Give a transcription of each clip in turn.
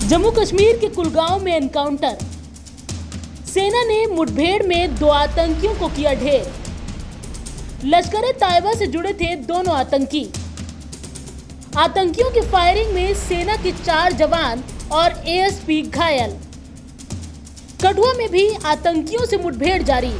जम्मू कश्मीर के कुलगांव में एनकाउंटर। सेना ने मुठभेड़ में 2 आतंकियों को किया ढेर। लश्कर-ए-तैयबा से जुड़े थे दोनों आतंकी। आतंकियों की फायरिंग में सेना के 4 जवान और एएसपी घायल। कठुआ में भी आतंकियों से मुठभेड़ जारी।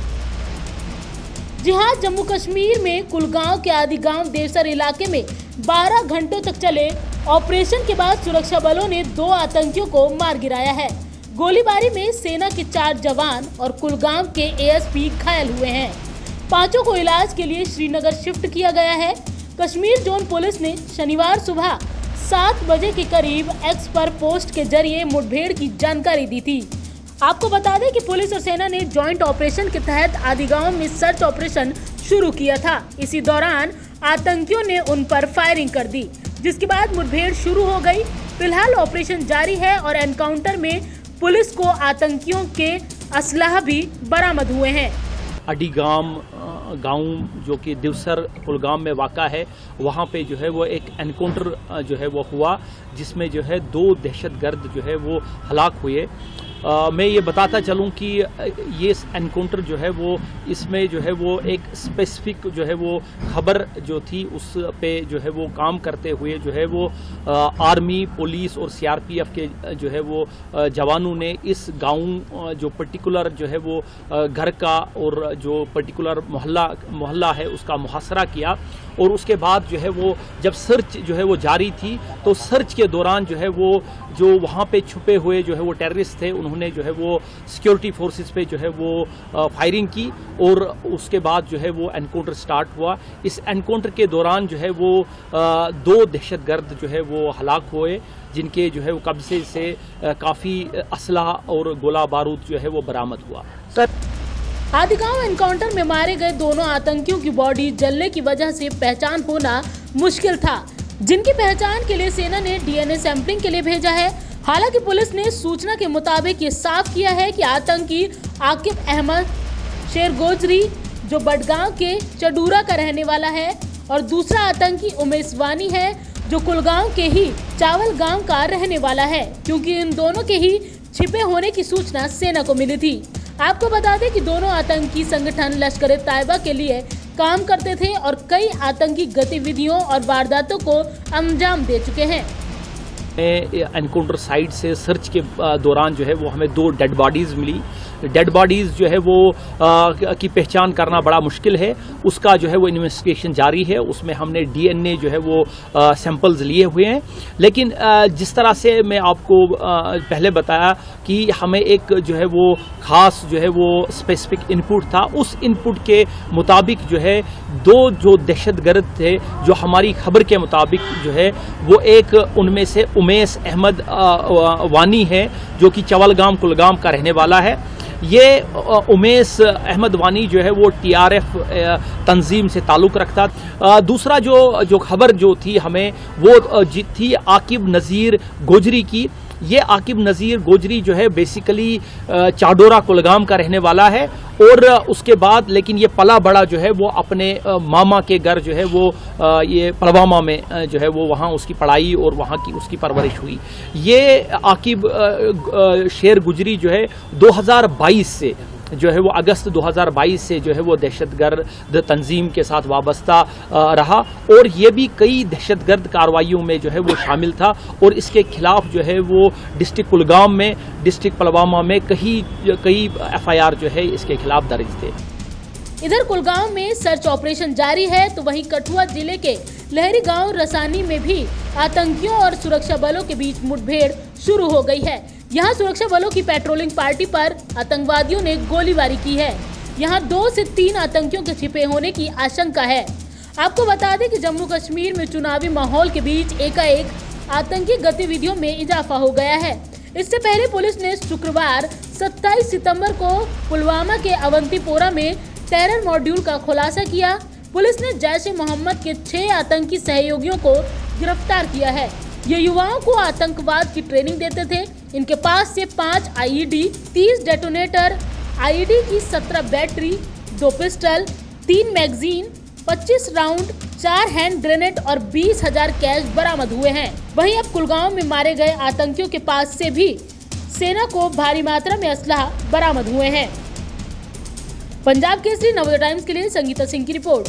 जी हां, जम्मू कश्मीर में कुलगांव के आदि गांव देवसर इलाके में 12 घंटों तक चले ऑपरेशन के बाद सुरक्षा बलों ने 2 आतंकियों को मार गिराया है। गोलीबारी में सेना के 4 जवान और कुलगांव के एएसपी घायल हुए हैं। 5 को इलाज के लिए श्रीनगर शिफ्ट किया गया है। कश्मीर जोन पुलिस ने शनिवार सुबह 7 बजे के करीब एक्स पर पोस्ट के जरिए मुठभेड़ की जानकारी दी थी। आपको बता दें कि पुलिस और सेना ने जॉइंट ऑपरेशन के तहत आदि गांव में सर्च ऑपरेशन शुरू किया था। इसी दौरान आतंकियों ने उन पर फायरिंग कर दी, जिसके बाद मुठभेड़ शुरू हो गई। फिलहाल ऑपरेशन जारी है और एनकाउंटर में पुलिस को आतंकियों के असलहा भी बरामद हुए हैं। अडीगाम गांव जो कि देवसर कुलगाम में वाक़ा है, वहाँ पे जो है वो एक एनकाउंटर जो है वो हुआ, जिसमें जो है 2 दहशतगर्द जो है वो हलाक हुए। मैं ये बताता चलूँ कि ये एनकाउंटर जो है वो इसमें जो है वो एक स्पेसिफिक जो है वो खबर जो थी उस पे जो है वो काम करते हुए जो है वो आर्मी, पुलिस और सीआरपीएफ के जो है वो जवानों ने इस गांव जो पर्टिकुलर जो है वो घर का और जो पर्टिकुलर मोहल्ला है उसका मुहासरा किया। और उसके बाद जो है वो जब सर्च जो है वो जारी थी, तो सर्च के दौरान जो है वो जो वहाँ पे छुपे हुए जो है वो टेररिस्ट थे, उन्होंने जो है वो सिक्योरिटी फोर्सेस पे जो है वो फायरिंग की और उसके बाद जो है वो एनकाउंटर स्टार्ट हुआ। इस एनकाउंटर के दौरान जो है वो 2 दहशतगर्द जो है वो हलाक हुए, जिनके जो है वो कब्जे से काफ़ी असलहा और गोला बारूद जो है वो बरामद हुआ। आदि गांव एनकाउंटर में मारे गए दोनों आतंकियों की बॉडी जलने की वजह से पहचान होना मुश्किल था, जिनकी पहचान के लिए सेना ने डीएनए सैंपलिंग के लिए भेजा है। हालांकि पुलिस ने सूचना के मुताबिक ये साफ किया है कि आतंकी आकिब अहमद शेर गोजरी जो बडगांव के चडूरा का रहने वाला है और दूसरा आतंकी उमेश वानी है जो कुलगांव के ही चावल गांव का रहने वाला है, क्योंकि इन दोनों के ही छिपे होने की सूचना सेना को मिली थी। आपको बता दें कि दोनों आतंकी संगठन लश्कर-ए-तैयबा के लिए काम करते थे और कई आतंकी गतिविधियों और वारदातों को अंजाम दे चुके हैं। एनकाउंटर साइट से सर्च के दौरान जो है वो हमें 2 डेड बॉडीज़ मिली। डेड बॉडीज़ जो है वो की पहचान करना बड़ा मुश्किल है, उसका जो है वो इन्वेस्टिगेशन जारी है। उसमें हमने डीएनए जो है वो सैंपल्स लिए हुए हैं। लेकिन जिस तरह से मैं आपको पहले बताया कि हमें एक जो है वो ख़ास जो है वो स्पेसिफिक इनपुट था, उस इनपुट के मुताबिक जो है 2 जो दहशतगर्द थे, जो हमारी खबर के मुताबिक जो है वो एक उनमें से उमेश अहमद वानी है जो कि चवलगाम कुलगाम का रहने वाला है। ये उमेश अहमद वानी जो है वो टीआरएफ तंजीम से ताल्लुक़ रखता। दूसरा जो खबर जो थी हमें वो थी आकिब नज़ीर गोजरी की। ये आकिब नज़ीर गोजरी जो है बेसिकली चाडोरा कुलगाम का रहने वाला है और उसके बाद लेकिन ये पला बड़ा जो है वो अपने मामा के घर जो है वो ये पुलवामा में जो है वो वहाँ उसकी पढ़ाई और वहाँ की उसकी परवरिश हुई। ये आकिब शेर गुजरी जो है 2022 से जो है वो अगस्त 2022 से जो है वो दहशतगर्द तंजीम के साथ वाबस्ता रहा और ये भी कई दहशतगर्द कार्रवाइयों में जो है वो शामिल था और इसके खिलाफ जो है वो डिस्ट्रिक्ट कुलगाम में, डिस्ट्रिक्ट पुलवामा में कई एफआईआर जो है इसके खिलाफ दर्ज थे। इधर कुलगांव में सर्च ऑपरेशन जारी है, तो वहीं कठुआ जिले के लहरी गांव रसानी में भी आतंकियों और सुरक्षा बलों के बीच मुठभेड़ शुरू हो गई है। यहाँ सुरक्षा बलों की पेट्रोलिंग पार्टी पर आतंकवादियों ने गोलीबारी की है। यहाँ 2 से 3 आतंकियों के छिपे होने की आशंका है। आपको बता दें कि जम्मू कश्मीर में चुनावी माहौल के बीच एकाएक आतंकी गतिविधियों में इजाफा हो गया है। इससे पहले पुलिस ने शुक्रवार 27 सितंबर को पुलवामा के अवंतीपोरा में टेरर मॉड्यूल का खुलासा किया। पुलिस ने जैश-ए-मोहम्मद के 6 आतंकी सहयोगियों को गिरफ्तार किया है। ये युवाओं को आतंकवाद की ट्रेनिंग देते थे। इनके पास से 5 आईईडी, 30 डेटोनेटर, आईईडी की 17 battery, 2 pistol, 3 magazine, 25 round, 4 hand grenade और 20,000 कैश बरामद हुए हैं। वहीं अब कुलगांव में मारे गए आतंकियों के पास से भी सेना को भारी मात्रा में असलहा बरामद हुए हैं। पंजाब केसरी नवोदय टाइम्स के लिए संगीता सिंह की रिपोर्ट।